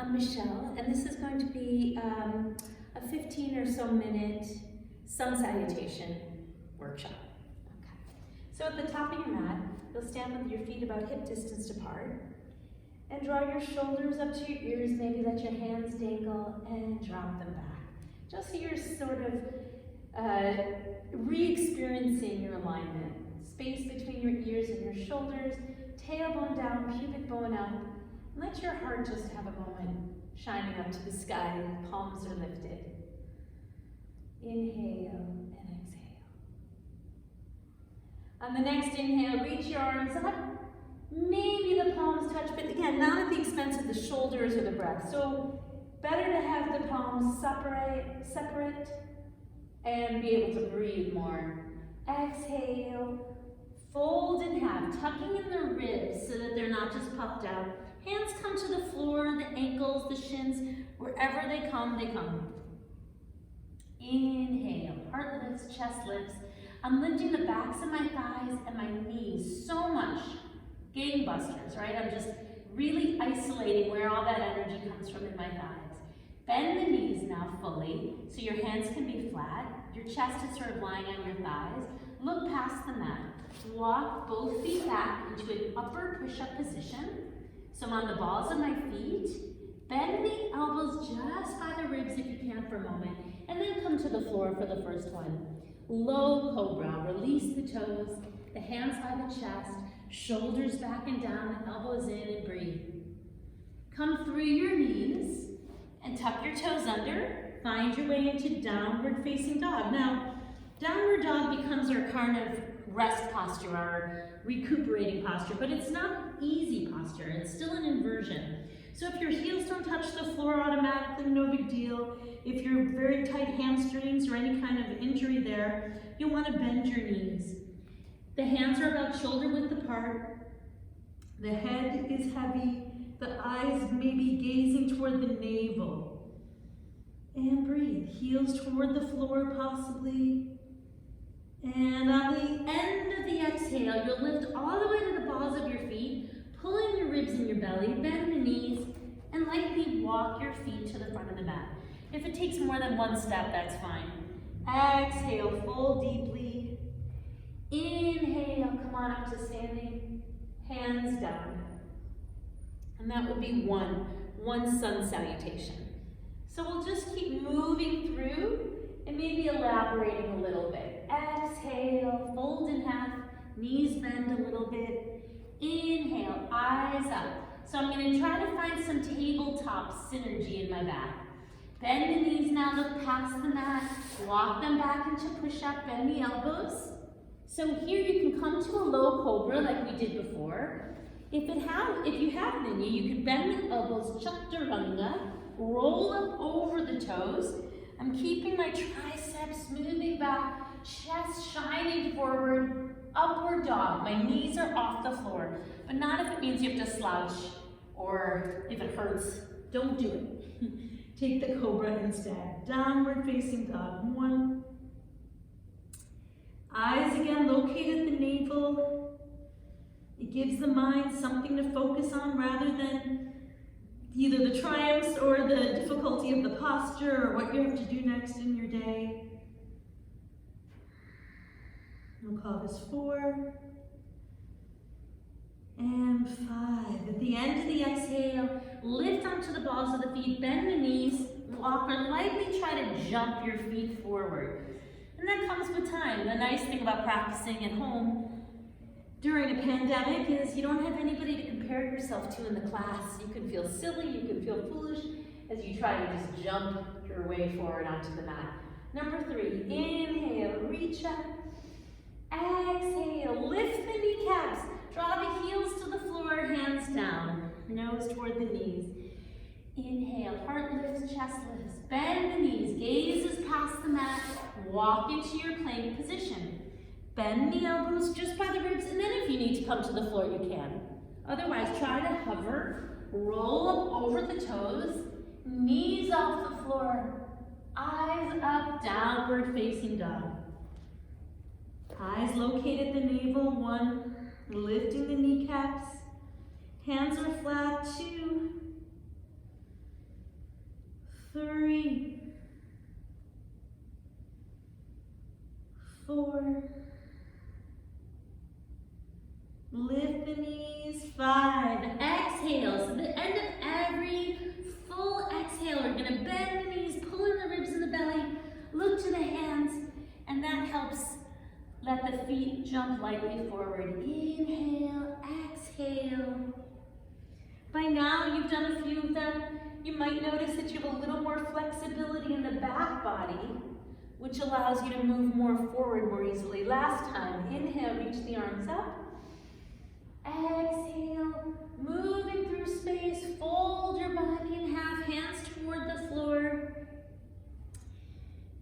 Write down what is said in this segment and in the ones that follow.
I'm Michelle, and this is going to be a 15 or so minute sun salutation workshop. Okay. So at the top of your mat, you'll stand with your feet about hip distance apart and draw your shoulders up to your ears. Maybe let your hands dangle and drop them back. Just so you're sort of re-experiencing your alignment. Space between your ears and your shoulders, tailbone down, pubic bone up. Let your heart just have a moment shining up to the sky. Palms are lifted. Inhale and exhale. On the next inhale, reach your arms up. Maybe the palms touch, but again, not at the expense of the shoulders or the breath. So better to have the palms separate and be able to breathe more. Exhale, fold in half, tucking in the ribs so that they're not just puffed out. Hands come to the floor, the ankles, the shins, wherever they come, they come. Inhale, heart lifts, chest lifts. I'm lifting the backs of my thighs and my knees so much. Gangbusters, right? I'm just really isolating where all that energy comes from in my thighs. Bend the knees now fully, so your hands can be flat. Your chest is sort of lying on your thighs. Look past the mat. Walk both feet back into an upper push-up position. So I'm on the balls of my feet. Bend the elbows just by the ribs if you can for a moment, and then come to the floor for the first one. Low cobra, release the toes, the hands by the chest, shoulders back and down, elbows in, and breathe. Come through your knees and tuck your toes under. Find your way into downward facing dog. Now, downward dog becomes our kind of rest posture, our recuperating posture, but it's not an easy posture. It's still an inversion. So if your heels don't touch the floor automatically, no big deal. If you're very tight hamstrings or any kind of injury there, you'll want to bend your knees. The hands are about shoulder width apart. The head is heavy. The eyes may be gazing toward the navel. And breathe. Heels toward the floor possibly. And on the end of the exhale, you'll lift all the way to the balls of your feet, pulling your ribs in your belly, bend the knees, and lightly walk your feet to the front of the mat. If it takes more than one step, that's fine. Exhale, fold deeply. Inhale, come on up to standing, hands down. And that would be one sun salutation. So we'll just keep moving through and maybe elaborating a little bit. Exhale, fold in half, knees bend a little bit. Inhale, eyes up. So I'm going to try to find some tabletop synergy in my back. Bend the knees now, look past the mat, walk them back into push-up, bend the elbows. So here you can come to a low cobra like we did before. If you have it in you, you can bend the elbows, chaturanga, roll up over the toes. I'm keeping my triceps moving back, chest shining forward, upward dog. My knees are off the floor, but not if it means you have to slouch or if it hurts. Don't do it. Take the cobra instead. Downward facing dog. One. Eyes again located at the navel. It gives the mind something to focus on rather than either the triumphs or the difficulty of the posture or what you have to do next in your day. We'll call this 4 and 5. At the end of the exhale, lift onto the balls of the feet, bend the knees, walk or lightly try to jump your feet forward. And that comes with time. The nice thing about practicing at home during a pandemic is you don't have anybody to compare yourself to in the class. You can feel silly, you can feel foolish as you try to just jump your way forward onto the mat. Number 3, inhale, reach up. Exhale, lift the kneecaps. Draw the heels to the floor, hands down, nose toward the knees. Inhale, heart lifts, chest lifts. Bend the knees, gazes past the mat. Walk into your plank position. Bend the elbows just by the ribs, and then if you need to come to the floor, you can. Otherwise, try to hover, roll up over the toes, knees off the floor, eyes up, downward facing dog. Eyes located at the navel, 1, lifting the kneecaps. Hands are flat, 2. 3, 4. Lift the knees, 5. Exhale. So at the end of every full exhale, we're gonna bend the knees, pull in the ribs in the belly, look to the hands, and that helps let the feet jump lightly forward. Inhale, exhale. By now, you've done a few of them. You might notice that you have a little more flexibility in the back body, which allows you to move more forward more easily. Last time, inhale, reach the arms up. Exhale, moving through space, fold your body in half, hands toward the floor.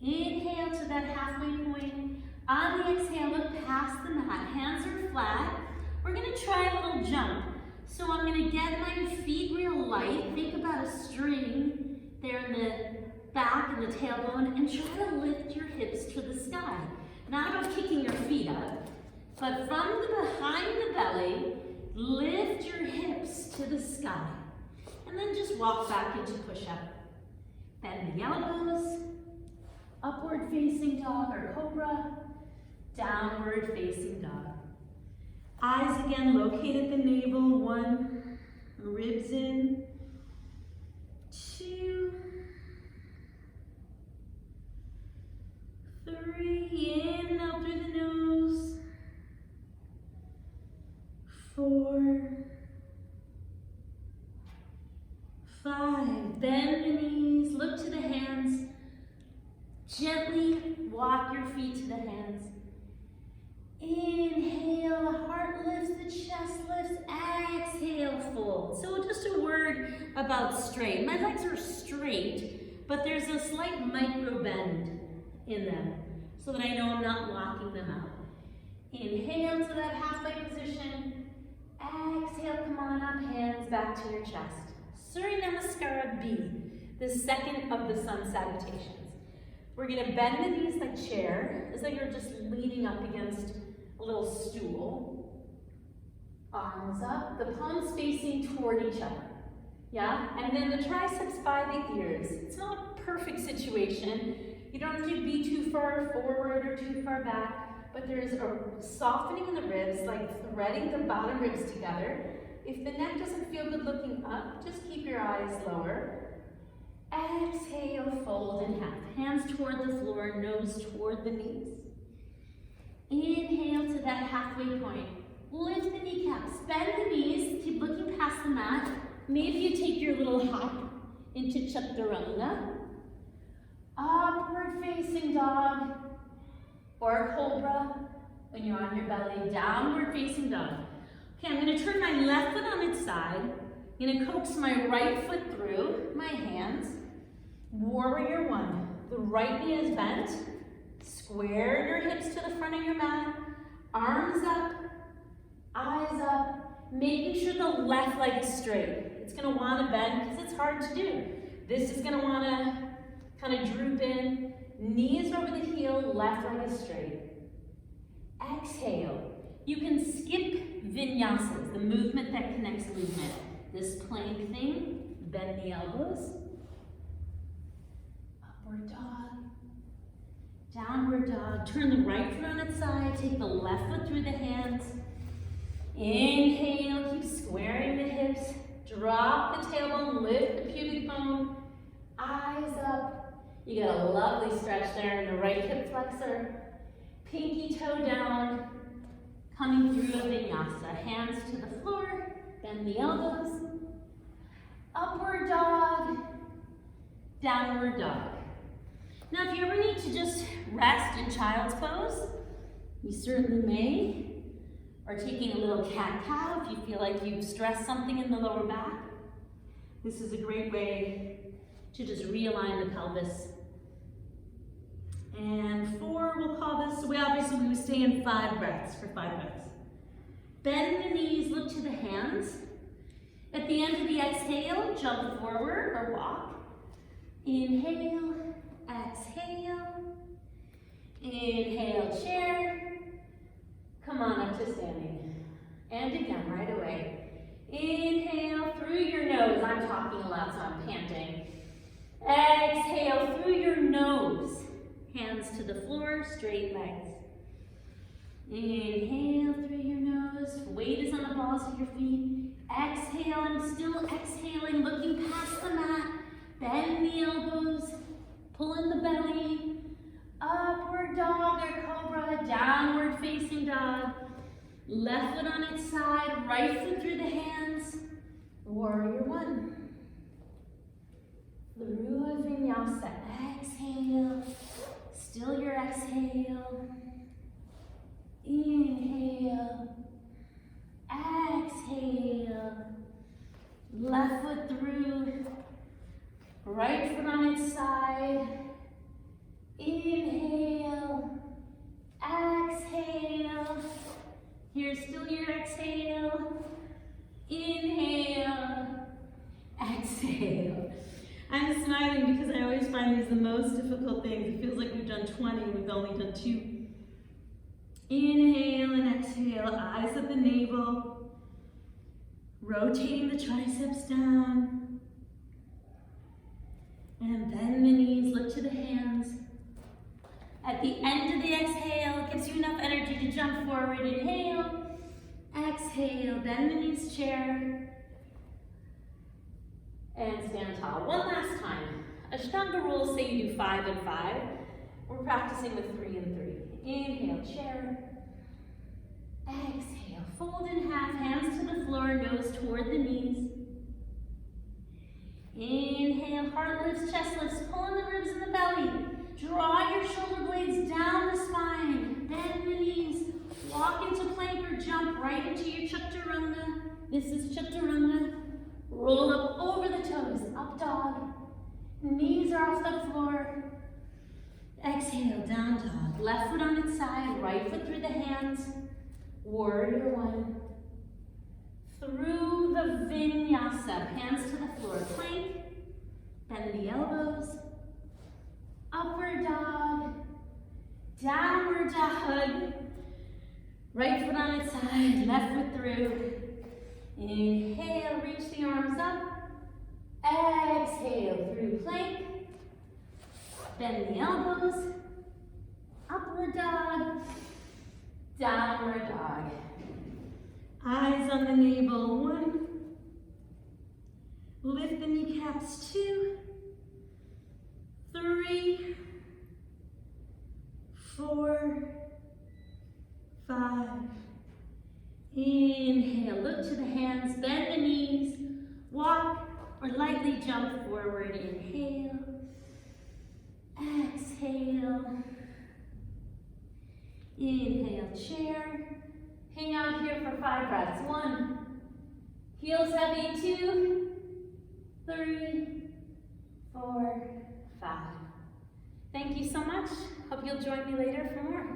Inhale to that halfway point. On the exhale, look past the mat. Hands are flat. We're gonna try a little jump. So I'm gonna get my feet real light. Think about a string there in the back and the tailbone, and try to lift your hips to the sky. Not about kicking your feet up, but from behind the belly, lift your hips to the sky. And then just walk back into push-up. Bend the elbows, upward facing dog or cobra, downward facing dog. Eyes again located at the navel, 1, ribs in, 2, 3, in and out through the nose, 4, 5, bend the knees, look to the hands, gently walk your feet to the hands. Inhale, the heart lifts, the chest lifts, exhale, fold. So just a word about straight. My legs are straight, but there's a slight micro bend in them so that I know I'm not locking them out. Inhale to that halfway position. Exhale, come on up, hands back to your chest. Surya Namaskara B, the second of the sun salutations. We're gonna bend the knees like chair, as though you're just leaning up against a little stool. Arms up, the palms facing toward each other. Yeah, and then the triceps by the ears. It's not a perfect situation. You don't have to be too far forward or too far back, but there's a softening in the ribs, like threading the bottom ribs together. If the neck doesn't feel good looking up, just keep your eyes lower. Exhale, fold in half. Hands toward the floor, nose toward the knees. Inhale to that halfway point. Lift the kneecaps, bend the knees, keep looking past the mat. Maybe you take your little hop into chaturanga. Upward facing dog or cobra when you're on your belly. Downward facing dog. Okay, I'm going to turn my left foot on its side. I'm going to coax my right foot through my hands. Warrior 1. The right knee is bent. Square your hips to the front of your mat. Arms up, eyes up, making sure the left leg is straight. It's going to want to bend because it's hard to do. This is going to want to kind of droop in. Knees over the heel, left leg is straight. Exhale. You can skip vinyasas, the movement that connects movement. This plank thing, bend the elbows. Upward dog. Downward dog. Turn the right foot on its side. Take the left foot through the hands. Inhale, keep squaring the hips. Drop the tailbone, lift the pubic bone. Eyes up. You got a lovely stretch there in the right hip flexor. Pinky toe down. Coming through a vinyasa. Hands to the floor. Bend the elbows. Upward dog. Downward dog. Now, if you ever need to just rest in child's pose, you certainly may. Or taking a little cat-cow if you feel like you've stressed something in the lower back. This is a great way to just realign the pelvis. And 4, we'll call this, so we obviously we stay in 5 breaths for 5 breaths. Bend the knees, look to the hands. At the end of the exhale, jump forward or walk. Inhale, exhale. Inhale, chair. Come on up to standing. And again, right away. Inhale through your nose. I'm talking a lot, so I'm panting. Exhale. 4 straight legs. Inhale through your nose. Weight is on the balls of your feet. Exhale, I'm still exhaling, looking past the mat. Bend the elbows, pull in the belly. Upward dog or cobra, downward facing dog. Left foot on its side, right foot through the hands. Warrior 1. Through a vinyasa, exhale. Still your exhale. Inhale. Exhale. Left foot through. Right foot on its side. Inhale. Exhale. Here's still your exhale. Inhale. Exhale. I'm smiling because I always find these the most difficult things. It feels like we've done 20 and we've only done 2. Inhale and exhale, eyes at the navel. Rotating the triceps down. And bend the knees, look to the hands. At the end of the exhale, it gives you enough energy to jump forward. Inhale, exhale, bend the knees, chair. And stand tall. One last time. Ashtanga rules say you do 5 and 5. We're practicing with 3 and 3. Inhale, chair. Exhale, fold in half, hands to the floor, nose toward the knees. Inhale, heart lifts, chest lifts, pull in the ribs and the belly. Draw your shoulder blades down the spine. Bend the knees. Walk into plank or jump right into your chaturanga. This is chaturanga. Roll up over the toes, up dog. Knees are off the floor. Exhale, down dog. Left foot on its side, right foot through the hands. Warrior 1. Through the vinyasa, hands to the floor. Plank, bend the elbows. Upward dog, downward dog. Right foot on its side, left foot through. Inhale, reach the arms up. Exhale, through plank. Bend the elbows. Upward dog, downward dog. Eyes on the navel, 1. Lift the kneecaps, 2. 3, 4, 5. Inhale, look to the hands, bend the knees, walk or lightly jump forward. Inhale, exhale. Inhale, chair. Hang out here for 5 breaths. 1, heels heavy, 2, 3, 4, 5. Thank you so much. Hope you'll join me later for more.